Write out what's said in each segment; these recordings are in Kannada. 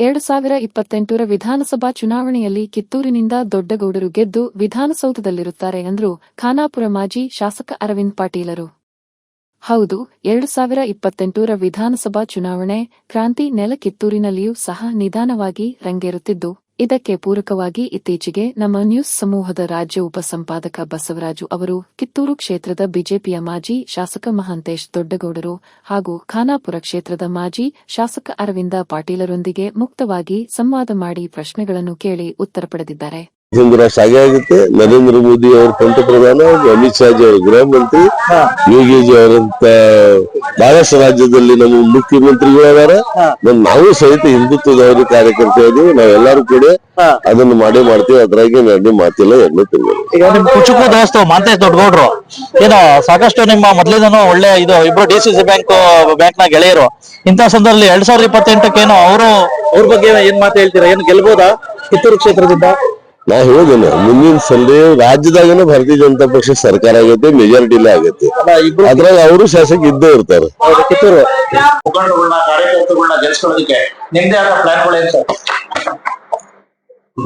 2028ರ ವಿಧಾನಸಭಾ ಚುನಾವಣೆಯಲ್ಲಿ ಕಿತ್ತೂರಿನಿಂದ ದೊಡ್ಡಗೌಡರು ಗೆದ್ದು ವಿಧಾನಸೌಧದಲ್ಲಿರುತ್ತಾರೆ ಎಂದ್ರು ಖಾನಾಪುರ ಮಾಜಿ ಶಾಸಕ ಅರವಿಂದ್ ಪಾಟೀಲರು. ಹೌದು, 2028ರ ವಿಧಾನಸಭಾ ಚುನಾವಣೆ ಕ್ರಾಂತಿ ನೆಲ ಕಿತ್ತೂರಿನಲ್ಲಿಯೂ ಸಹ ನಿಧಾನವಾಗಿ ರಂಗೇರುತ್ತಿದ್ದು, ಇದಕ್ಕೆ ಪೂರಕವಾಗಿ ಇತ್ತೀಚೆಗೆ ನಮ್ಮ ನ್ಯೂಸ್ ಸಮೂಹದ ರಾಜ್ಯ ಉಪಸಂಪಾದಕ ಬಸವರಾಜು ಅವರು ಕಿತ್ತೂರು ಕ್ಷೇತ್ರದ ಬಿಜೆಪಿಯ ಮಾಜಿ ಶಾಸಕ ಮಹಾಂತೇಶ್ ದೊಡ್ಡಗೌಡರು ಹಾಗೂ ಖಾನಾಪುರ ಕ್ಷೇತ್ರದ ಮಾಜಿ ಶಾಸಕ ಅರವಿಂದ ಪಾಟೀಲರೊಂದಿಗೆ ಮುಕ್ತವಾಗಿ ಸಂವಾದ ಮಾಡಿ ಪ್ರಶ್ನೆಗಳನ್ನು ಕೇಳಿ ಉತ್ತರ ಪಡೆದಿದ್ದಾರೆ. ಸಾಗೆ ಆಗುತ್ತೆ. ನರೇಂದ್ರ ಮೋದಿ ಅವರು ಪಂತಪ್ರಧಾನ, ಅಮಿತ್ ಶಾ ಜಿ ಅವರು ಗೃಹ ಮಂತ್ರಿ, ಯೋಗಿಜಿ ಅವರಂತ ಮಹಾರಾಷ್ಟ್ರ ರಾಜ್ಯದಲ್ಲಿ ನಮ್ಮ ಮುಖ್ಯಮಂತ್ರಿಗಳಾದಾರ. ನಾವು ಸಹಿತ ಹಿಂದುತ್ವದವರು ಕಾರ್ಯಕರ್ತರು, ನಾವೆಲ್ಲರೂ ಕೂಡ ಅದನ್ನು ಮಾಡ್ತೀವಿ. ಅದ್ರಾಗೆ ಎರಡು ಮಾತಿಲ್ಲ, ಎರಡನೇ ತಿಂಗಳು. ಈಗ ನಿಮ್ ಕುಚುಕು ದೋಸ್ತು ಮಾಂತೇಶ್ ದೊಡ್ಡಗೌಡ್ರು ಏನೋ ಸಾಕಷ್ಟು ನಿಮ್ಮ ಮೊದಲಿಂದನೂ ಒಳ್ಳೆ ಇದು ಇಬ್ರು DCC ಬ್ಯಾಂಕ್ ನ ಗೆಳೆಯರು. ಇಂಥ ಸಂದರ್ಭದಲ್ಲಿ 2028 ಅವ್ರ ಬಗ್ಗೆ ಏನ್ ಮಾತು ಹೇಳ್ತೀರಾ? ಏನ್ ಗೆಲ್ಬಹುದಾ ಕಿತ್ತೂರು ಕ್ಷೇತ್ರದಿಂದ? ನಾ ಹೇಳಿದ್ದೇನೆ, ಮುಂದಿನ ಸಲ ರಾಜ್ಯದಾಗನ ಭಾರತೀಯ ಜನತಾ ಪಕ್ಷ ಸರ್ಕಾರ ಆಗುತ್ತೆ, ಮೆಜಾರಿಟಿಲೇ ಆಗುತ್ತೆ. ಅದ್ರಾಗ ಅವರು ಶಾಸಕ ಇದ್ದೇ ಇರ್ತಾರೆ. ಕಿತ್ತೂರು ಮುಖಂಡರುಗಳನ್ನ ಕಾರ್ಯಕರ್ತರುಗಳನ್ನ ಗೆಲ್ಸ್ಕೊಳ್ಳೋದಕ್ಕೆ ನಿಮ್ದೇ ಆದ ಪ್ಲಾನ್ಗಳು ಏನ್ ಸರ್?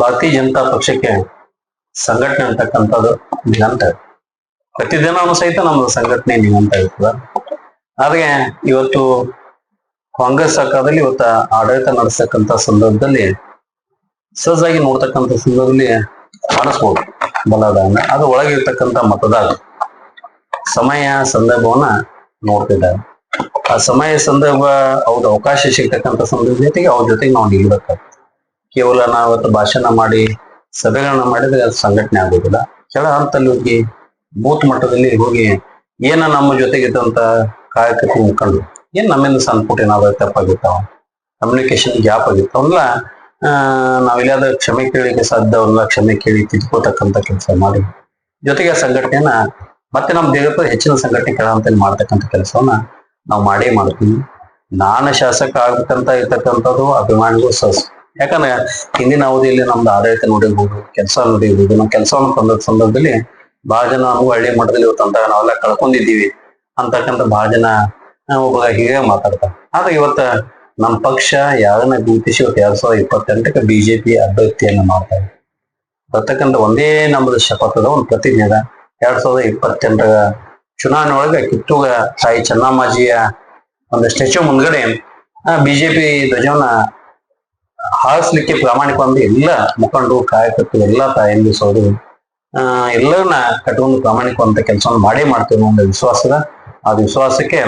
ಭಾರತೀಯ ಜನತಾ ಪಕ್ಷಕ್ಕೆ ಸಂಘಟನೆ ಅಂತಕ್ಕಂಥದ್ದು ನಿಗಂತ ಪ್ರತಿದಿನವೂ ಸಹಿತ ನಮ್ದು ಸಂಘಟನೆ ನಿಗಂತ ಇರ್ತದ. ಆದ್ರೆ ಇವತ್ತು ಕಾಂಗ್ರೆಸ್ ಸರ್ಕಾರದಲ್ಲಿ ಇವತ್ತ ಆಡಳಿತ ನಡೆಸ್ತಕ್ಕಂಥ ಸಂದರ್ಭದಲ್ಲಿ ಸಹಜಾಗಿ ನೋಡ್ತಕ್ಕಂಥ ಸಂದರ್ಭದಲ್ಲಿ ಕಾಣಿಸ್ಬೋದು ಬಲದಾನ. ಅದು ಒಳಗಿರ್ತಕ್ಕಂಥ ಮತದಾರ ಸಮಯ ಸಂದರ್ಭವನ್ನ ನೋಡ್ತಿದ್ದಾರೆ. ಆ ಸಮಯ ಸಂದರ್ಭ ಅವ್ರ ಅವಕಾಶ ಸಿಗ್ತಕ್ಕಂಥ ಸಂದರ್ಭ ಜೊತೆಗೆ ಅವ್ರ ಜೊತೆಗೆ ನಾವು ನಿಲ್ಬೇಕಾಗ್ತದೆ. ಕೇವಲ ನಾವತ್ತು ಭಾಷಣ ಮಾಡಿ ಸಭೆಗಳನ್ನ ಮಾಡಿದ್ರೆ ಅದು ಸಂಘಟನೆ ಆಗೋದಿಲ್ಲ. ಕೆಳ ಹಂತದಲ್ಲಿ ಹೋಗಿ ಬೂತ್ ಮಟ್ಟದಲ್ಲಿ ಹೋಗಿ ಏನ ನಮ್ಮ ಜೊತೆಗಿದ್ದಂತ ಕಾರ್ಯಕರ್ತರು ಮುಖಂಡರು ಏನ್ ನಮ್ಮಿಂದ ಸಣ್ಣ ಪುಟ್ಟ ಏನಾದ್ರು ತಪ್ಪಾಗಿರ್ತಾವ, ಕಮ್ಯುನಿಕೇಶನ್ ಗ್ಯಾಪ್ ಆಗಿರ್ತಾವಲ್ಲ, ನಾವೆಲ್ಲಾದ್ರೂ ಕ್ಷಮೆ ಕೇಳಿಕ್ಕೆ ಸಾಧ್ಯ ಅವ್ರನ್ನ ಕ್ಷಮೆ ಕೇಳಿ ತಿದ್ಕೋತಕ್ಕಂಥ ಕೆಲಸ ಮಾಡಿ ಜೊತೆಗೆ ಆ ಸಂಘಟನೆಯನ್ನ ಮತ್ತೆ ನಮ್ಮ ದೇಹದ ಹೆಚ್ಚಿನ ಸಂಘಟನೆ ಕೆಳ ಹಂತದಲ್ಲಿ ಮಾಡ್ತಕ್ಕಂಥ ಕೆಲಸವನ್ನ ನಾವು ಮಾಡೇ ಮಾಡ್ತೀವಿ. ನಾನು ಶಾಸಕ ಆಗ್ಬೇಕಂತ ಇರ್ತಕ್ಕಂಥದ್ದು ಅಭಿಮಾನಿಗಳು ಯಾಕಂದ್ರೆ ಹಿಂದಿನ ಅವಧಿಯಲ್ಲಿ ನಮ್ದು ಆಡಳಿತ ನೋಡಿರ್ಬೋದು, ಕೆಲಸ ನೋಡಿರ್ಬೋದು. ನಾವು ಕೆಲಸವನ್ನು ತಂದ ಸಂದರ್ಭದಲ್ಲಿ ಬಹಳ ಜನ ನಮಗೂ ಹಳ್ಳಿ ಮಟ್ಟದಲ್ಲಿ ಇವತ್ತಂತ ನಾವೆಲ್ಲ ಕಳ್ಕೊಂಡಿದ್ದೀವಿ ಅಂತಕ್ಕಂಥ ಬಹಳ ಜನ ಒಬ್ಬ ಹೀಗೆ ಮಾತಾಡ್ತಾರೆ. ಆದ್ರೆ ಇವತ್ತ ನಮ್ಮ ಪಕ್ಷ ಯಾರನ್ನ ಗುರುತಿಸಿ ಇವತ್ತು 2028ಕ್ಕೆ ಬಿಜೆಪಿ ಅಭ್ಯರ್ಥಿಯನ್ನ ಮಾಡ್ತಾರೆ ಬರ್ತಕ್ಕಂಥ ಒಂದೇ ನಮ್ಮದು ಶಪಥದ ಒಂದು ಪ್ರತಿಜ್ಞೆ ಅದ. 2028ರ ಚುನಾವಣೆ ಒಳಗೆ ಕಿತ್ತೂರ ತಾಯಿ ಚೆನ್ನಮ್ಮಾಜಿಯ ಒಂದು ಸ್ಟ್ಯಾಚ್ಯೂ ಮುಂದ್ಗಡೆ ಬಿಜೆಪಿ ಧ್ವಜವನ್ನ ಹಾರಿಸ್ಲಿಕ್ಕೆ ಪ್ರಾಮಾಣಿಕವಾಗಿ ಎಲ್ಲ ಮುಖಂಡರು, ಕಾರ್ಯಕರ್ತರು, ಎಲ್ಲಾ ತಾಯಿಯಲ್ಲಿ ಸೋದು ಎಲ್ಲರನ್ನ ಕಟ್ಕೊಂಡು ಪ್ರಾಮಾಣಿಕವಂತ ಕೆಲಸವನ್ನು ಮಾಡೇ ಮಾಡ್ತೇವೆ ಅನ್ನೋ ಒಂದು ವಿಶ್ವಾಸದ. ಆ ವಿಶ್ವಾಸಕ್ಕೆ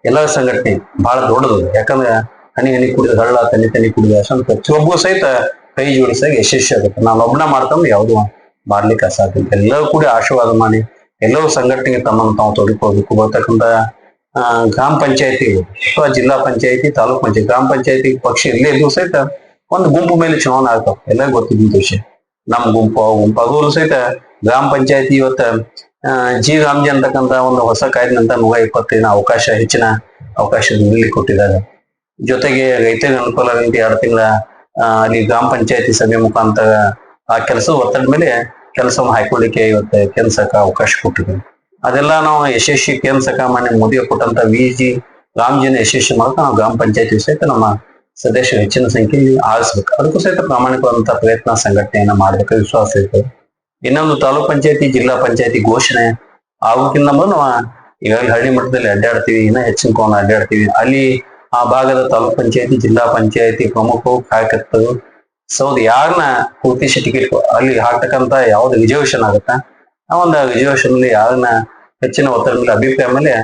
ಎಲ್ಲರ ಸಂಘಟನೆ ಬಹಳ ದೊಡ್ಡದು. ಯಾಕಂದ್ರೆ ಹನಿ ಹನಿ ಕುಡಿದ ಹಳ್ಳ, ತನಿ ತನಿ ಕುಡಿದ ಅಷ್ಟೊಂದು ಪ್ರತಿಯೊಬ್ಬರು ಸಹಿತ ಕೈ ಜೋಡಿಸಾಗ ಯಶಸ್ವಿ ಆಗುತ್ತೆ. ನಾನು ಒಬ್ಬನ ಮಾಡ್ಕೊಂಡು ಯಾವುದು ಮಾಡ್ಲಿಕ್ಕೆ ಅಸಾಧ್ಯ. ಎಲ್ಲರೂ ಕೂಡ ಆಶೀರ್ವಾದ ಮಾಡಿ ಎಲ್ಲರೂ ಸಂಘಟನೆಗೆ ತಮ್ಮನ್ನು ತಾವು ತೊಡಗಿಕೊಳ್ಬೇಕು. ಬರ್ತಕ್ಕಂಥ ಗ್ರಾಮ ಪಂಚಾಯತಿ ಅಥವಾ ಜಿಲ್ಲಾ ಪಂಚಾಯತಿ, ತಾಲೂಕ್ ಪಂಚಾಯತಿ, ಗ್ರಾಮ ಪಂಚಾಯತಿ ಪಕ್ಷ ಎಲ್ಲೇ ಇದ್ದು ಸಹಿತ ಒಂದು ಗುಂಪು ಮೇಲೆ ಚುನಾವಣೆ ಆಗ್ತಾವ. ಎಲ್ಲ ಗೊತ್ತಿದ್ದ ವಿಷಯ. ನಮ್ಮ ಗುಂಪು ಅದು ಸಹಿತ ಗ್ರಾಮ ಪಂಚಾಯತಿ ಇವತ್ತ ಜಿ ರಾಮ್ಜಿ ಅಂತಕ್ಕಂಥ ಒಂದು ಹೊಸ ಕಾಯ್ದೆನಂತ 125 ಅವಕಾಶ, ಹೆಚ್ಚಿನ ಅವಕಾಶ ನೀಡಲಿಕ್ಕೆ ಕೊಟ್ಟಿದ್ದಾರೆ. ಜೊತೆಗೆ ರೈತರಿಗೆ ಅನುಕೂಲ ಆಗಂತೆ 2 ತಿಂಗಳ ಅಲ್ಲಿ ಗ್ರಾಮ ಪಂಚಾಯತಿ ಸಭೆ ಮುಖಾಂತರ ಆ ಕೆಲಸದ ಒತ್ತಡ ಮೇಲೆ ಕೆಲಸವನ್ನು ಹಾಕೊಳ್ಳಿಕ್ಕೆ ಇವತ್ತು ಕೇಂದ್ರ ಸರ್ಕಾರ ಅವಕಾಶ ಕೊಟ್ಟಿದೆ. ಅದೆಲ್ಲ ನಾವು ಯಶಸ್ವಿ ಕೇಂದ್ರ ಸರ್ಕಾರ ಮಾನ್ಯ ಮೋದಿ ಕೊಟ್ಟಂತ VG ರಾಮ್ಜಿನ ಯಶಸ್ವಿ ಮೂಲಕ ನಾವು ಗ್ರಾಮ ಪಂಚಾಯತಿ ಸಹಿತ ನಮ್ಮ ಸದಸ್ಯರು ಹೆಚ್ಚಿನ ಸಂಖ್ಯೆಯಲ್ಲಿ ಆರಿಸ್ಬೇಕು. ಅದಕ್ಕೂ ಸಹಿತ ಪ್ರಾಮಾಣಿಕವಾದಂತಹ ಪ್ರಯತ್ನ ಸಂಘಟನೆಯನ್ನ ಮಾಡ್ಬೇಕು, ವಿಶ್ವಾಸ ಇರ್ತದೆ. ಇನ್ನೊಂದು ತಾಲೂಕ್ ಪಂಚಾಯತಿ, ಜಿಲ್ಲಾ ಪಂಚಾಯತಿ ಘೋಷಣೆ ಆಗೋಕ್ಕಿಂತ ಮೊದಲು ಈಗಾಗಲೇ ಹಳ್ಳಿ ಮಟ್ಟದಲ್ಲಿ ಅಡ್ಡಾಡ್ತೀವಿ, ಇನ್ನೂ ಹೆಚ್ಚಿನ ಕೋನ ಅಡ್ಡಾಡ್ತೀವಿ. ಅಲ್ಲಿ ಆ ಭಾಗದ ತಾಲೂಕ್ ಪಂಚಾಯತಿ, ಜಿಲ್ಲಾ ಪಂಚಾಯತಿ ಪ್ರಮುಖರು, ಕಾರ್ಯಕರ್ತರು ಸೌದು ಯಾರನ್ನ ಗುರುತಿಸಿ ಟಿಕೆಟ್ ಅಲ್ಲಿ ಹಾಕ್ತಕ್ಕಂತ ಯಾವ್ದು ರಿಸರ್ವೇಶನ್ ಆಗುತ್ತಾ ಆ ಒಂದು ರಿಸರ್ವೇಶನ್ ಅಲ್ಲಿ ಯಾರನ್ನ ಹೆಚ್ಚಿನ ಒತ್ತಡ ಮೇಲೆ ಅಭಿಪ್ರಾಯ ಮೇಲೆ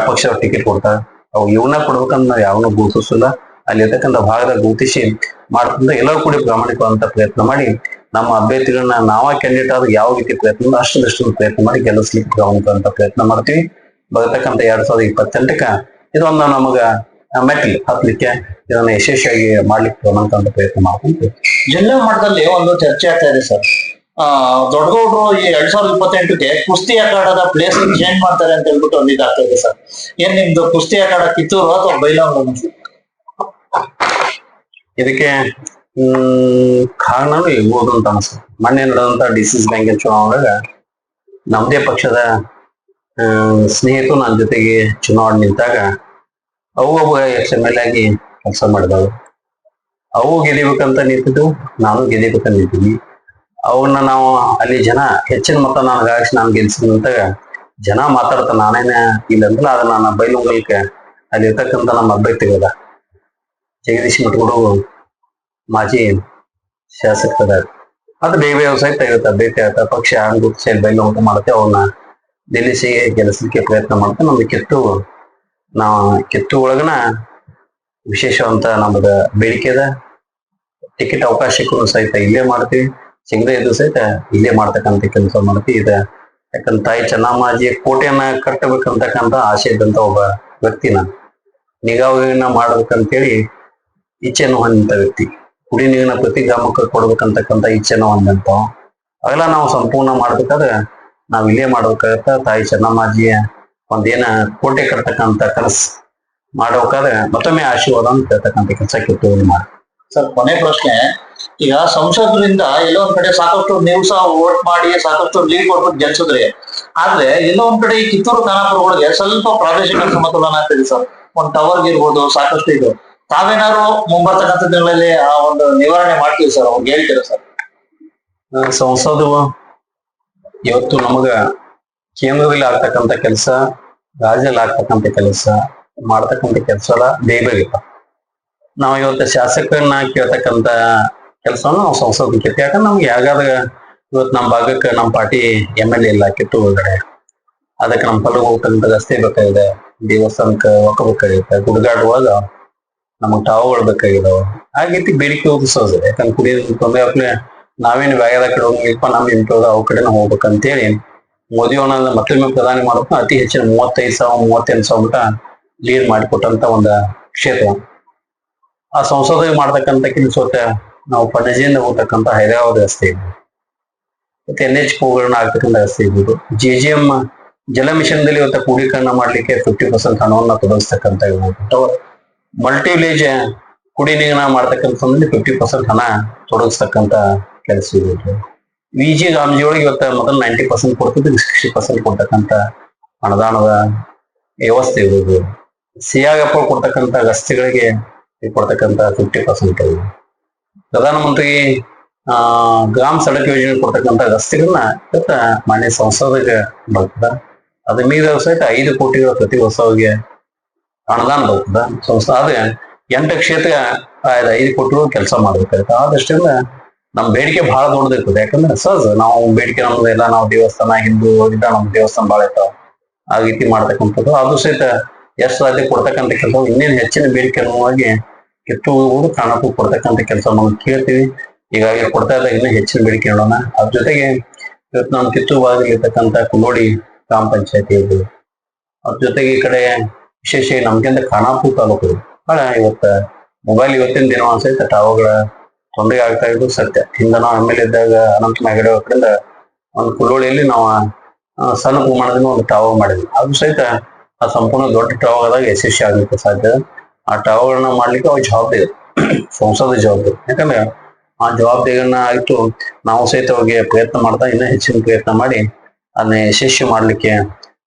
ಪಕ್ಷ ಟಿಕೆಟ್ ಕೊಡ್ತಾರೆ. ಅವು ಇವನ್ನ ಕೊಡ್ಬೇಕಂತ ನಾವು ಯಾವನ್ನೂ ಗುರುತಿಸಿಲ್ಲ. ಅಲ್ಲಿ ಇರ್ತಕ್ಕಂಥ ಭಾಗದ ಗುರುತಿಸಿ ಮಾಡ್ತಂದ್ರೆ ಎಲ್ಲರೂ ಕೂಡ ಪ್ರಾಮಾಣಿಕವಾದಂತ ಪ್ರಯತ್ನ ಮಾಡಿ ನಮ್ಮ ಅಭ್ಯರ್ಥಿಗಳನ್ನ ನಾವ ಕ್ಯಾಂಡಿಡೇಟ್ ಆದ್ರೆ ಯಾವ ರೀತಿ ಪ್ರಯತ್ನ ಅಷ್ಟೊಂದು ಪ್ರಯತ್ನ ಮಾಡಿ ಗೆಲ್ಲಿಸ್ಲಿಕ್ಕೆ ಪ್ರಾಮಾಣಿಕವಾದಂತ ಪ್ರಯತ್ನ ಮಾಡ್ತೀವಿ. ಬರತಕ್ಕಂಥ 2028ಕ್ಕೆ ಇದೊಂದು ನಮಗ ಮೆಟ್ಲಿ ಹತ್ಲಿಕ್ಕೆ ಇದನ್ನ ಯಶಸ್ವಿಯಾಗಿ ಮಾಡ್ಲಿಕ್ಕೆ ಪ್ರಾಮಾಣಿಕವಾದಂತ ಪ್ರಯತ್ನ ಮಾಡ್ಕೊಂತೀವಿ. ಜಿಲ್ಲಾ ಮಟ್ಟದಲ್ಲಿ ಒಂದು ಚರ್ಚೆ ಆಗ್ತಾ ಇದೆ ಸರ್. ದೊಡ್ಡಗೌಡರು ಈ 2028ಕ್ಕೆ ಕುಸ್ತಿ ಅಖಾಡದ ಪ್ಲೇಸ್ ಚೇಂಜ್ ಮಾಡ್ತಾರೆ ಅಂತ ಹೇಳ್ಬಿಟ್ಟು ಒಂದು ಇದಾಗ್ತಾ ಇದೆ ಸರ್. ಏನ್ ನಿಮ್ದು ಕುಸ್ತಿ ಅಖಾಡ ಕಿತ್ತೂರು ಅಥವಾ ಬೈಲಹೊಂಗಲ? ಇದಕ್ಕೆ ಕಾರಣನೂ ಇರ್ಬೋದು ಅಂತ ಅನ್ಸುತ್ತೆ. ಮೊನ್ನೆ ನಡೆದಂತ DCC ಬ್ಯಾಂಕಿನ ಚುನಾವಣೆಗ ನಮ್ಮದೇ ಪಕ್ಷದ ಸ್ನೇಹಿತರು ನನ್ನ ಜೊತೆಗೆ ಚುನಾವಣೆ ನಿಂತಾಗ ಅವು ಎಕ್ಸ್ MLA ಆಗಿ ಕೆಲಸ ಮಾಡಿದವು. ಅವು ಗೆದಿಬೇಕಂತ ನಿಂತಿದ್ದು, ನಾನು ಗೆದಿಬೇಕಂತ ನಿಂತೀನಿ. ಅವನ್ನ ನಾವು ಅಲ್ಲಿ ಜನ ಹೆಚ್ಚಿನ ಮತ ನನಗೆ ಹಾಕ್ಸಿ ನಾನು ಗೆಲ್ಸಿದಂತ ಜನ ಮಾತಾಡ್ತಾರ. ನಾನೇನ ಇಲ್ಲಂದ್ರೆ ಅದ ನನ್ನ ಬೈಲುಂಗಲ್ಕೆ ಅಲ್ಲಿ ಇರ್ತಕ್ಕಂಥ ನಮ್ಮ ಅಭ್ಯರ್ಥಿಗಳ ಜಗದೀಶ್ ಮಠಗಳು ಮಾಜಿ ಶಾಸಕರ ಅದು ಬೇಗ ಸಹಿತ ಇರುತ್ತೆ. ಅಭ್ಯರ್ಥಿ ಆಯ್ತಾ ಪಕ್ಷ ಗುರುತಿಸಿ ಬೈಲುಂಗ ಮಾಡುತ್ತೆ. ಅವನ್ನ ಗೆಲ್ಲಿಸಿ ಗೆಲ್ಲಿಸಲಿಕ್ಕೆ ಪ್ರಯತ್ನ ಮಾಡ್ತಾ ನಮ್ದು ಕಿತ್ತು ಒಳಗನ ವಿಶೇಷವಂತ ನಮ್ಮದ ಬೇಡಿಕೆ ಅದ. ಟಿಕೆಟ್ ಅವಕಾಶಕ್ಕೂ ಸಹಿತ ಇಲ್ಲೇ ಮಾಡ್ತೀವಿ, ಸಿಗದೆ ಇದ್ದು ಸಹಿತ ಇಲ್ಲೇ ಮಾಡ್ತಕ್ಕಂಥ ಕೆಲಸ ಮಾಡ್ತೀವಿ. ಯಾಕಂದ್ರೆ ತಾಯಿ ಚೆನ್ನಮ್ಮಾಜಿಯ ಕೋಟೆಯನ್ನ ಕಟ್ಟಬೇಕಂತಕ್ಕಂಥ ಆಸೆ ಇದ್ದಂತ ಒಬ್ಬ ವ್ಯಕ್ತಿನ ನಿಗಾವನ್ನ ಮಾಡ್ಬೇಕಂತೇಳಿ ಇಚ್ಛೆಯನ್ನು ಹೊಂದಂತ ವ್ಯಕ್ತಿ, ಕುಡಿ ನೀರಿನ ಪ್ರತಿ ಗ್ರಾಮಕ್ಕೆ ಕೊಡ್ಬೇಕಂತಕ್ಕಂಥ ಇಚ್ಛೆಯನ್ನು ಹೊಂದಂತ ಅವೆಲ್ಲ ನಾವು ಸಂಪೂರ್ಣ ಮಾಡ್ಬೇಕಾದ್ರೆ ನಾವ್ ಇಲ್ಲೇ ಮಾಡ್ಬೇಕಾಗತ್ತ. ತಾಯಿ ಚೆನ್ನಮ್ಮಾಜಿಯ ಒಂದೇನ ಕೋಟೆ ಕಟ್ತಕ್ಕಂಥ ಕನಸು ಮಾಡ್ಬೇಕಾದ್ರೆ ಮತ್ತೊಮ್ಮೆ ಆಶೀರ್ವಾದ ಅಂತ ಹೇಳ್ತಕ್ಕಂಥ ಕೆಲಸ ಕಿತ್ತೂರು ಮಾಡಿ. ಸರ್, ಕೊನೆ ಪ್ರಶ್ನೆ. ಈಗ ಸಂಸದರಿಂದ ಎಲ್ಲೋ ಒಂದ್ ಕಡೆ ಸಾಕಷ್ಟು ನೀವು ಸಹ ವೋಟ್ ಮಾಡಿ ಸಾಕಷ್ಟು ಲೀಡ್ ಕೊಟ್ಬಿಟ್ಟು ಗೆಲ್ಸಿದ್ರಿ. ಆದ್ರೆ ಎಲ್ಲೋ ಒಂದ್ ಕಡೆ ಈ ಕಿತ್ತೂರು ಖಾನಾಪುರಗಳಿಗೆ ಸ್ವಲ್ಪ ಪ್ರಾದೇಶಿಕ ಅಸಮತೋಲನ ಆಗ್ತಿದೆ ಸರ್. ಒಂದ್ ಟವರ್ ಇರ್ಬೋದು, ಸಾಕಷ್ಟು ಇದು. ತಾವೇನಾದ್ರು ಮುಂಬರ್ತಕ್ಕಂಥ ದಿನಗಳಲ್ಲಿ ಆ ಒಂದು ನಿವಾರಣೆ ಮಾಡ್ತೀವಿ ಸರ್, ಅವ್ರಿಗೆ ಹೇಳ್ತೀರಾ ಸರ್? ಸಂಸದ ಇವತ್ತು ನಮಗ ಕೇಂದ್ರದಲ್ಲಿ ಆಗ್ತಕ್ಕಂಥ ಕೆಲಸ, ರಾಜ್ಯದಲ್ಲಿ ಆಗ್ತಕ್ಕಂಥ ಕೆಲಸ, ಮಾಡ್ತಕ್ಕಂಥ ಕೆಲಸ ಬೇಗ ನಾವು ಇವತ್ತು ಶಾಸಕರನ್ನ ಕೇಳ್ತಕ್ಕಂಥ ಕೆಲಸವನ್ನು ನಾವು ಸಂಸದಕ್ಕೆ. ಯಾಕಂದ್ರೆ ನಮ್ಗೆ ಯಾವ್ದಾರ ಇವತ್ತು ನಮ್ಮ ಭಾಗಕ್ಕೆ ನಮ್ಮ ಪಾರ್ಟಿ MLA ಇಲ್ಲ ಕಿತ್ತೂರು ಒಳಗಡೆ. ಅದಕ್ಕೆ ನಮ್ಮ ಹೊಲಗೆ ಹೋಗ್ತಕ್ಕಂಥ ರಸ್ತೆ ಬೇಕಾಗಿದೆ, ದೇವಸ್ಥಾನಕ್ಕೆ ಹೋಗಬೇಕಾಗಿದೆ, ಗುಡ್ಗಾಡುವಾಗ ನಮಗ್ ಟಾವುಗಳು ಬೇಕಾಗಿದಾವ. ಆ ರೀತಿ ಬೇಡಿಕೆ ಹೋಗಿಸೋದು. ಯಾಕಂದ್ರೆ ಕುಡಿಯೋದು ತೊಂದರೆ ಆಗ್ಲೇ ನಾವೇನು ಬ್ಯಾಗದ ಕಡೆ ಹೋಗಿಲ್ಪ, ನಮ್ಮ ಇಂಟೋದ ಅವ್ ಕಡೆನ ಹೋಗ್ಬೇಕಂತೇಳಿ ಮೋದಿ ಅವನ ಮತ್ತೊಮ್ಮೆ ಪ್ರಧಾನಿ ಮಾಡೋಕೆ ಅತಿ ಹೆಚ್ಚಿನ 35,000-38,000 ಮಟ ಲೀಡ್ ಮಾಡಿಕೊಟ್ಟಂತ ಒಂದು ಕ್ಷೇತ್ರ. ಆ ಸಂಸದ ಮಾಡ್ತಕ್ಕಂಥ ಕೆಲಸ ನಾವು ಪಣಜಿಯಿಂದ ಹೋಗ್ತಕ್ಕಂಥ ಹೈದರಾಬಾದ್ ರಸ್ತೆ ಇದೆ, ಮತ್ತೆ NH ಆಗ್ತಕ್ಕಂಥ ರಸ್ತೆ ಇರ್ಬೋದು. JGM ಜಲ ಮಿಷನ್ದಲ್ಲಿ ಇವತ್ತು ಕ್ರೋಢೀಕರಣ ಮಾಡ್ಲಿಕ್ಕೆ 50% ಹಣವನ್ನ ತೊಡಗಿಸ್ತಕ್ಕಂಥ ಇರ್ಬೋದು. ಮಲ್ಟಿ ವಿಲೇಜ್ ಕುಡಿ ನೀರಿನ ಮಾಡ್ತಕ್ಕಂಥ 50% ಹಣ ತೊಡಗಿಸ್ತಕ್ಕಂಥ ಕೆಲಸ ಇರ್ಬೋದು. VG ರಾಮ್ಜಿ ಒಳಗೆ ಇವತ್ತ ಮೊದಲು 90% ಕೊಡ್ತಿದ್ದು 60% ಕೊಡ್ತಕ್ಕಂಥ ಅನುದಾನದ ವ್ಯವಸ್ಥೆ ಇರ್ಬೋದು. ಸಿಯಾಗಪ್ಪ ಕೊಡ್ತಕ್ಕಂಥ ರಸ್ತೆಗಳಿಗೆ ಕೊಡ್ತಕ್ಕಂಥ 50% ಪ್ರಧಾನಮಂತ್ರಿ ಗ್ರಾಮ ಸಡಕ್ ಯೋಜನೆ ಕೊಡ್ತಕ್ಕಂಥ ರಸ್ತೆಗಳನ್ನ ಇವತ್ತ ಮಾನ್ಯ ಸಂಸದಗೆ ಬರ್ತದ. ಅದ್ರ ಮೀದ ಸಹಿತ 5 ಕೋಟಿಗಳ ಪ್ರತಿ ವರ್ಷವಿಗೆ ಅನುದಾನ ಬರ್ತದ ಸಂಸ್ಥೆ. ಆದ್ರೆ 8 ಕ್ಷೇತ್ರ 5 ಕೋಟಿ ಕೆಲಸ ಮಾಡ್ಬೇಕಾಗುತ್ತೆ. ಆದಷ್ಟಿಂದ ನಮ್ ಬೇಡಿಕೆ ಬಹಳ ದೊಡ್ಡದಿರ್ತದೆ. ಯಾಕಂದ್ರೆ ಸಹಜ ನಾವು ಬೇಡಿಕೆ ನಮ್ದು ಎಲ್ಲ ನಾವು ದೇವಸ್ಥಾನ ಹಿಂದೂ ನಮ್ ದೇವಸ್ಥಾನ ಭಾಳ ಇರ್ತಾವ, ಆ ರೀತಿ ಮಾಡ್ತಕ್ಕಂಥದ್ದು. ಅದು ಸಹಿತ ಎಷ್ಟು ಸಾಧ್ಯ ಕೊಡ್ತಕ್ಕಂಥ ಕೆಲಸ. ಇನ್ನೇನು ಹೆಚ್ಚಿನ ಬೇಡಿಕೆ ಅನ್ನುವಾಗಿ ಕಿತ್ತೂರು ಖಾನಾಪುರ ಕೊಡ್ತಕ್ಕಂಥ ಕೆಲಸ ನಾವು ಕೇಳ್ತೀವಿ. ಈಗಾಗಲೇ ಕೊಡ್ತಾ ಇದ್ದಾಗ ಇನ್ನೂ ಹೆಚ್ಚಿನ ಬೇಡಿಕೆ ನೋಡೋಣ. ಅದ್ರ ಜೊತೆಗೆ ಇವತ್ತು ನಮ್ಮ ಕಿತ್ತೂರು ಭಾಗದಲ್ಲಿ ಇರ್ತಕ್ಕಂಥ ಕುನ್ನೋಡಿ ಗ್ರಾಮ ಪಂಚಾಯತಿ ಇರ್ಬೋದು, ಅದ್ರ ಜೊತೆಗೆ ಈ ಕಡೆ ವಿಶೇಷ ನಮ್ಗಿಂತ ಖಾನಾಪುರ ತಾಲೂಕು ಬಹಳ ಇವತ್ತು ಮೊಬೈಲ್ ಇವತ್ತಿನ ದಿನ ಸಹಿತ ಟಾವರ್ಗಳ ತೊಂದರೆ ಆಗ್ತಾ ಇದ್ದು ಸತ್ಯ. ಹಿಂದ ನಾವು MLA ಇದ್ದಾಗ ಅನಂತ ಹೆಗಡೆ ಕಡೆಯಿಂದ ಒಂದು ಕುಲ್ಲೋಳಿಯಲ್ಲಿ ನಾವು ಸಣ್ಣ ಪ್ರಮಾಣದಿಂದ ಒಂದು ಟವರ್ ಮಾಡಿದ್ವಿ. ಅದು ಸಹಿತ ಆ ಸಂಪೂರ್ಣ ದೊಡ್ಡ ಟವರ್ ಆದಾಗ ಯಶಸ್ವಿ ಆಗ್ಲಿಕ್ಕೆ ಸಾಧ್ಯ. ಆ ಟವರ್ಗಳನ್ನ ಮಾಡ್ಲಿಕ್ಕೆ ಅವ್ರ ಜವಾಬ್ದಾರಿ, ಸಂಸದ ಜವಾಬ್ದಾರಿ. ಯಾಕಂದ್ರೆ ಆ ಜವಾಬ್ದಾರಿಗಳನ್ನ ಆಯ್ತು ನಾವು ಸಹಿತ ಅವ್ರಿಗೆ ಪ್ರಯತ್ನ ಮಾಡ್ತಾ ಇನ್ನೂ ಹೆಚ್ಚಿನ ಪ್ರಯತ್ನ ಮಾಡಿ ಅದನ್ನ ಯಶಸ್ವಿ ಮಾಡ್ಲಿಕ್ಕೆ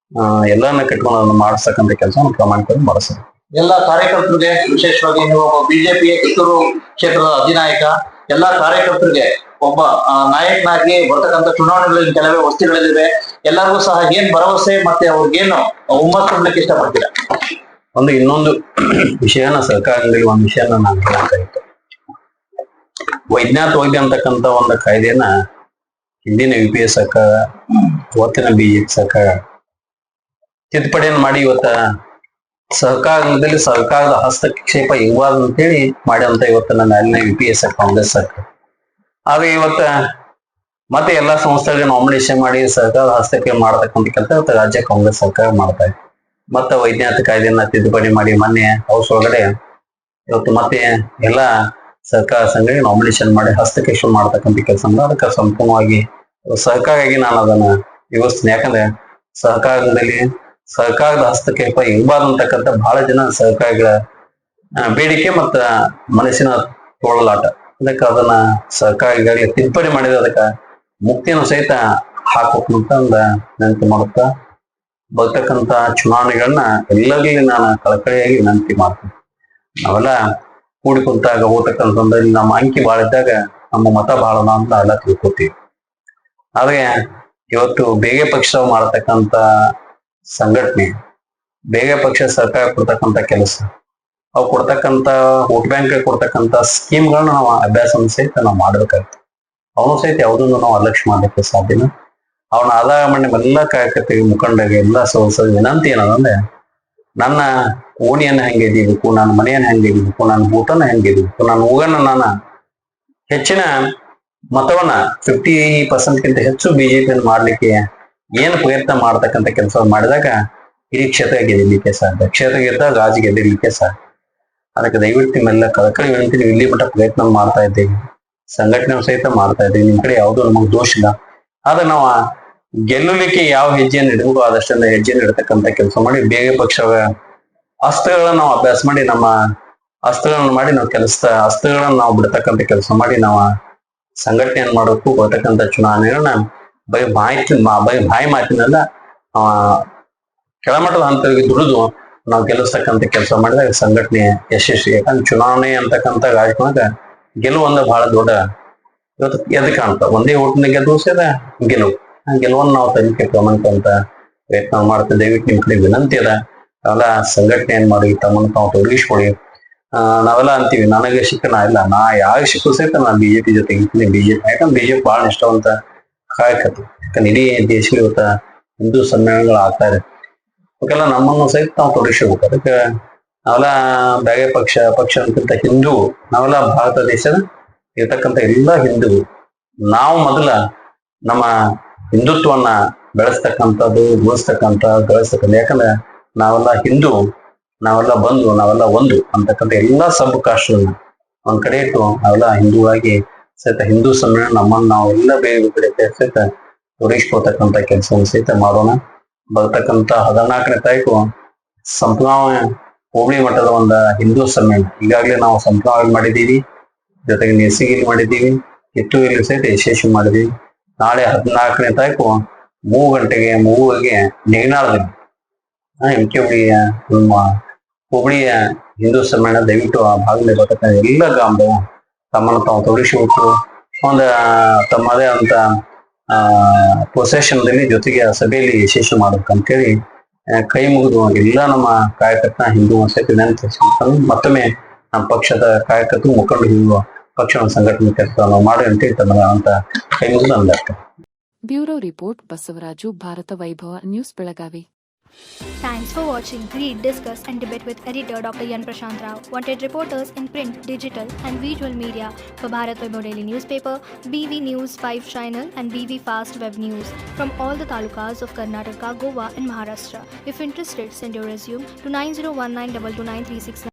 ಎಲ್ಲಾನ ಕಟ್ಕೊಂಡು ಅದನ್ನ ಮಾಡಿಸ್ತಕ್ಕಂಥ ಕೆಲಸ ಪ್ರಾಮಾಣಿಕವಾಗಿ ಮಾಡಿಸ್ತಾರೆ. ಎಲ್ಲ ಕಾರ್ಯಕರ್ತರಿಗೆ, ವಿಶೇಷವಾಗಿ ನೀವು ಒಬ್ಬ BJP ಕಿತ್ತೂರು ಕ್ಷೇತ್ರದ ಅಧಿನಾಯಕ, ಎಲ್ಲಾ ಕಾರ್ಯಕರ್ತರಿಗೆ ಒಬ್ಬ ನಾಯಕನಾಗಿ ಬರ್ತಕ್ಕಂಥ ಚುನಾವಣೆಗಳಲ್ಲಿ ಕೆಲವೇ ವಸ್ತುಗಳಿವೆ. ಎಲ್ಲರಿಗೂ ಸಹ ಏನ್ ಭರವಸೆ ಮತ್ತೆ ಅವ್ರಿಗೇನು ಹುಮ್ಮಸ್ ಕೊಡ್ಲಿಕ್ಕೆ ಇಷ್ಟಪಡ್ತೀರಾ? ಇನ್ನೊಂದು ವಿಷಯನ ಸರ್ಕಾರದಲ್ಲಿ ಒಂದು ವಿಷಯನ ನಾನು ಹೇಳಬೇಕಾಗಿತ್ತು. ವೈಜ್ಞಾನಿಕವಾಗಿ ಅಂತಕ್ಕಂಥ ಒಂದು ಕಾಯ್ದೆನ ಹಿಂದಿನ UPA ಸರ್ಕಾರ, ಇವತ್ತಿನ BJP ಸರ್ಕಾರ ತಿದ್ದುಪಡಿಯನ್ನು ಮಾಡಿ ಇವತ್ತ ಸರ್ಕಾರದಲ್ಲಿ ಸರ್ಕಾರದ ಹಸ್ತಕ್ಷೇಪ ಇರಬಾರ್ದು ಅಂತೇಳಿ ಮಾಡಿದಂತ ಇವತ್ತಿನ ಮೇಲಿನ UPA ಕಾಂಗ್ರೆಸ್ ಸರ್ಕಾರ. ಆದ್ರೆ ಇವತ್ತ ಮತ್ತೆ ಎಲ್ಲಾ ಸಂಸ್ಥೆಗಳಿಗೆ ನಾಮಿನೇಷನ್ ಮಾಡಿ ಸರ್ಕಾರ ಹಸ್ತಕ್ಷೇಪ ಮಾಡತಕ್ಕಂಥ ಕೆಲಸ ರಾಜ್ಯ ಕಾಂಗ್ರೆಸ್ ಸರ್ಕಾರ ಮಾಡ್ತಾ ಇದೆ. ಮತ್ತೆ ವೈಜ್ಞಾನಿಕ ಕಾಯ್ದೆಯನ್ನ ತಿದ್ದುಪಡಿ ಮಾಡಿ ಮೊನ್ನೆ ಹೌಸ್ ಒಳಗಡೆ ಇವತ್ತು ಮತ್ತೆ ಎಲ್ಲಾ ಸರ್ಕಾರ ಸಂಘಗಳಿಗೆ ನಾಮಿನೇಷನ್ ಮಾಡಿ ಹಸ್ತಕ್ಷೇಪ ಮಾಡತಕ್ಕಂಥ ಕೆಲಸ ಅದಕ್ಕೆ ಸಂಪೂರ್ಣವಾಗಿ ಸರ್ಕಾರಾಗಿ ನಾನು ಅದನ್ನ ವ್ಯವಸ್ಥೆ. ಯಾಕಂದ್ರೆ ಸರ್ಕಾರದಲ್ಲಿ ಸರ್ಕಾರದ ಹಸ್ತಕ್ಷೇಪ ಇರಬಾರ್ದು ಅಂತಕ್ಕಂಥ ಬಹಳ ಜನ ಸರ್ಕಾರಗಳ ಬೇಡಿಕೆ ಮತ್ತ ಮನಸ್ಸಿನ ತೋಳಲಾಟ. ಅದಕ್ಕೆ ಅದನ್ನ ಸರ್ಕಾರ ಈಗಾಗಲೇ ತಿದ್ದುಪಡಿ ಮಾಡಿದ್ರೆ ಅದಕ್ಕೆ ಮುಕ್ತಿಯನ್ನು ಸಹಿತ ಹಾಕ್ಬೇಕು ಅಂತ ಒಂದು ವಿನಂತಿ ಮಾಡುತ್ತಾ ಬರ್ತಕ್ಕಂಥ ಚುನಾವಣೆಗಳನ್ನ ಎಲ್ಲರಲ್ಲಿ ನಾನು ಕಳಕಳಿಯಾಗಿ ವಿನಂತಿ ಮಾಡ್ತೀನಿ. ನಾವೆಲ್ಲ ಕೂಡಿ ಕುಂತಾಗ ಹೋಗ್ತಕ್ಕಂಥದ್ದಲ್ಲಿ ನಮ್ಮ ಅಂಕಿ ಭಾಳ ಇದ್ದಾಗ ನಮ್ಮ ಮತ ಭಾಳ ಅದ ಅಂತ ಎಲ್ಲ ತಿಳ್ಕೊತೀವಿ. ಆದ್ರೆ ಇವತ್ತು ಬೇಗೆ ಪಕ್ಷ ಮಾಡತಕ್ಕಂತ ಸಂಘಟನೆ, ಬೇಗೆ ಪಕ್ಷ ಸರ್ಕಾರ ಕೊಡ್ತಕ್ಕಂತ ಕೆಲಸ, ಅವು ಕೊಡ್ತಕ್ಕಂತ ವೋಟ್ ಬ್ಯಾಂಕ್ ಕೊಡ್ತಕ್ಕಂತ ಸ್ಕೀಮ್ಗಳನ್ನ ನಾವು ಅಭ್ಯಾಸ ಸಹಿತ ನಾವು ಮಾಡ್ಬೇಕಾಗ್ತದೆ. ಅವನು ಸಹಿತ ಯಾವುದನ್ನು ನಾವು ಅಲಕ್ಷ್ಯ ಮಾಡ್ಲಿಕ್ಕೆ ಸಾಧ್ಯನ. ಅವನ ಆದಾಯ ಮಾಡಿ ಎಲ್ಲ ಕಾರ್ಯಕರ್ತರಿಗೆ, ಮುಖಂಡರಿಗೆ, ಎಲ್ಲ ಸದಸ್ಯರ ವಿನಂತಿ ಏನದಂದ್ರೆ, ನನ್ನ ಓಣಿಯನ್ನ ಹೆಂಗೆ ಎದಿಬೇಕು, ನನ್ನ ಮನೆಯನ್ನ ಹೆಂಗೆ ಎದಿಬೇಕು, ನನ್ನ ಊಟನ ಹೆಂಗೆ ಎದಿಬೇಕು, ನನ್ನ ಹೋಗನ್ನ ನಾನು ಹೆಚ್ಚಿನ ಮತವನ್ನ 50% ಹೆಚ್ಚು ಬಿಜೆಪಿಯನ್ನು ಮಾಡ್ಲಿಕ್ಕೆ ಏನು ಪ್ರಯತ್ನ ಮಾಡ್ತಕ್ಕಂಥ ಕೆಲಸ ಮಾಡಿದಾಗ ಇಡೀ ಕ್ಷೇತ್ರ ಗೆದಿಲಿಕ್ಕೆ ಸಾಧ್ಯ. ಕ್ಷೇತ್ರ ಗೆದ್ದಾಗ ರಾಜ ಗೆದ್ದಿರ್ಲಿಕ್ಕೆ ಸಾಧ್ಯ. ಅದಕ್ಕೆ ದಯವಿಟ್ಟು ನಿಮ್ಮೆಲ್ಲ ಕಳಕಳಿ ವಿನಂತಿ, ನೀವು ಇಲ್ಲಿ ಮಟ್ಟ ಪ್ರಯತ್ನ ಮಾಡ್ತಾ ಇದ್ದೀವಿ, ಸಂಘಟನೆ ಸಹಿತ ಮಾಡ್ತಾ ಇದ್ದೀವಿ. ನಿಮ್ ಕಡೆ ಯಾವುದೋ ನಮಗೆ ದೋಷ ಇಲ್ಲ. ಆದ್ರೆ ನಾವು ಗೆಲ್ಲಲಿಕ್ಕೆ ಯಾವ ಹೆಜ್ಜೆಯನ್ನು ಇಡಬೇಕು ಆದಷ್ಟನ್ನ ಹೆಜ್ಜೆಯನ್ನು ಇಡತಕ್ಕಂಥ ಕೆಲಸ ಮಾಡಿ, ಬೇಗ ಪಕ್ಷವ ಅಸ್ತ್ರಗಳನ್ನ ನಾವು ಅಭ್ಯಾಸ ಮಾಡಿ, ನಮ್ಮ ಅಸ್ತ್ರಗಳನ್ನ ಮಾಡಿ ನಾವು ಅಸ್ತ್ರಗಳನ್ನ ನಾವು ಬಿಡ್ತಕ್ಕಂಥ ಕೆಲಸ ಮಾಡಿ ನಾವು ಸಂಘಟನೆಯನ್ನು ಮಾಡಬೇಕು. ಬರ್ತಕ್ಕಂಥ ಚುನಾವಣೆಗಳನ್ನ ಬಾಯಿ ಮಾತಿನಲ್ಲ ಕೆಳಮಟ್ಟದ ಹಂತಗಳಿಗೆ ದುಡಿದು ನಾವು ಗೆಲ್ಲಿಸ್ತಕ್ಕಂಥ ಕೆಲಸ ಮಾಡಿದಾಗ ಸಂಘಟನೆ ಯಶಸ್ವಿ. ಯಾಕಂದ್ರೆ ಚುನಾವಣೆ ಅಂತಕ್ಕಂಥ ರಾಜಕಾರಣದಾಗ ಗೆಲುವು ಅಂದ್ರೆ ಬಹಳ ದೊಡ್ಡ ಇವತ್ತು ಎದ್ದು ಕಾಣ್ತ. ಒಂದೇ ಓಟಿನ ಗೆದ್ದು ಸೇದ ಗೆಲುವು, ಗೆಲುವನ್ನು ನಾವು ತನಿಖೆ ಪ್ರಮಾಣಿಕಂತ ಪ್ರಯತ್ನ ಮಾಡ್ತಾ ದಯವಿಟ್ಟು ನಿಮ್ ಕಡೆ ವಿನಂತಿ ಅದ. ನಾವೆಲ್ಲ ಸಂಘಟನೆಯನ್ನು ಮಾಡಿ ತಮ್ಮನ್ನು ತಾವು ತೊಡಗಿಸ್ಕೊಳ್ಳಿ. ನಾವೆಲ್ಲ ಅಂತೀವಿ, ನನಗೆ ಶಿಕ್ಷಣ ಇಲ್ಲ, ನಾ ಯಾವ ಶಿಕ್ಷಣ ಸಹಿತ ನಾನು ಬಿಜೆಪಿ ಜೊತೆ ಇರ್ತೀನಿ. ಬಿಜೆಪಿ ಯಾಕಂದ್ರೆ ಬಿಜೆಪಿ ಬಹಳ ನಿಷ್ಠಾವಂತ ಕಾರ್ಯಕರ್ತರು. ಯಾಕಂದ್ರೆ ಇಡೀ ದೇಶದಲ್ಲಿ ಇವತ್ತ ಹಿಂದೂ ಸಮ್ಮೇಳನಗಳು ಆಗ್ತಾ ಇದೆ. ಅವಕ್ಕೆಲ್ಲ ನಮ್ಮನ್ನು ಸಹಿತ ನಾವು ತೊಡಗಿಸ್ಬೇಕು. ಅದಕ್ಕೆ ನಾವೆಲ್ಲ ಬೇರೆ ಪಕ್ಷ ಅಂತಿಂತ ಹಿಂದೂ, ನಾವೆಲ್ಲ ಭಾರತ ದೇಶದ ಇರ್ತಕ್ಕಂಥ ಎಲ್ಲ ಹಿಂದೂ, ನಾವು ಮೊದಲ ನಮ್ಮ ಹಿಂದುತ್ವನ್ನ ಬೆಳೆಸ್ತಕ್ಕಂಥದ್ದು, ಗಳಿಸ್ತಕ್ಕಂಥ. ಯಾಕಂದ್ರೆ ನಾವೆಲ್ಲ ಹಿಂದೂ, ನಾವೆಲ್ಲ ಬಂದು, ನಾವೆಲ್ಲ ಒಂದು ಅಂತಕ್ಕಂಥ ಎಲ್ಲಾ ಸಬ್ ಕಾಸ್ಟ್ಗಳನ್ನ ಒಂದ್ ಕಡೆ ಇಟ್ಟು ನಾವೆಲ್ಲ ಹಿಂದೂವಾಗಿ ಸಹಿತ ಹಿಂದೂ ಸಮ್ಮೇಳನ ನಮ್ಮನ್ನು ನಾವೆಲ್ಲ ಬೇರೆ ಕಡೆ ಸಹಿತ ತೊಡಗಿಸ್ಕೊಳ್ತಕ್ಕಂಥ ಕೆಲಸವನ್ನು ಸಹಿತ ಮಾಡೋಣ. ಬರ್ತಕ್ಕಂಥ 14ನೇ ತಾರೀಕು ಸಂಪ್ನಾವ ಹೋಬಳಿ ಮಟ್ಟದ ಒಂದು ಹಿಂದೂ ಸಮ್ಮೇಳನ ಈಗಾಗಲೇ ನಾವು ಸಂಪ್ನಾವಲ್ಲಿ ಮಾಡಿದ್ದೀವಿ, ಜೊತೆಗೆ ನಿರ್ಸಿಗಿಲಿ ಮಾಡಿದ್ದೀವಿ, ಕಿತ್ತೂರಲ್ಲಿ ಸಹಿತ ಯಶಸ್ವಿ ಮಾಡಿದ್ದೀವಿ. ನಾಳೆ 14ನೇ ತಾರೀಕು 3 ಗಂಟೆಗೆ ನೆಗನಾಳದಲ್ಲಿ MKಹುಬ್ಳಿಯ ನಮ್ಮ ಹುಬ್ಳಿಯ ಹಿಂದೂ ಸಮ್ಮೇಳನ. ದಯವಿಟ್ಟು ಆ ಭಾಗದಲ್ಲಿ ಬರ್ತಕ್ಕಂಥ ಎಲ್ಲ ಗ್ರಾಮದವು ತಮ್ಮನ್ನು ತಾವು ತೊಡಗಿಸಿಬಿಟ್ಟು ಒಂದು ತಮ್ಮದೇ ಅಂತ ಪ್ರೊಸೆಷನ್ದಲ್ಲಿ ಜೊತೆಗೆ ಸಭೆಯಲ್ಲಿ ಯಶಸ್ವಿ ಮಾಡ್ಬೇಕಂತೇಳಿ ಕೈ ಮುಗಿದು ಎಲ್ಲ ನಮ್ಮ ಕಾರ್ಯಕರ್ತ ಹಿಂದೂ ಸಹಿತ ವಿನಂತಿ. ಮತ್ತೊಮ್ಮೆ ನಮ್ಮ ಪಕ್ಷದ ಕಾರ್ಯಕರ್ತರು, ಮುಖಂಡರು, ಹಿಂದೂ ಪಕ್ಷದ ಸಂಘಟನೆ ಕೆಲಸ ನಾವು ಮಾಡಿ ಅಂತೇಳಿ ತಮ್ಮ ಅಂತ ಕೈ ಮುಗಿದು ಅಂದಾಗ್ತದೆ. ಬ್ಯೂರೋ ರಿಪೋರ್ಟ್ ಬಸವರಾಜು, ಭಾರತ ವೈಭವ news, Belagavi. Thanks for watching. Read, discuss and debate with editor Dr. Yan Prashant Rao. Wanted reporters in print, digital and visual media for Bharat Vaibhav Daily Newspaper, BV News 5 Channel and BV Fast Web News from all the talukas of Karnataka, Goa and Maharashtra. If interested, send your resume to 9019229369.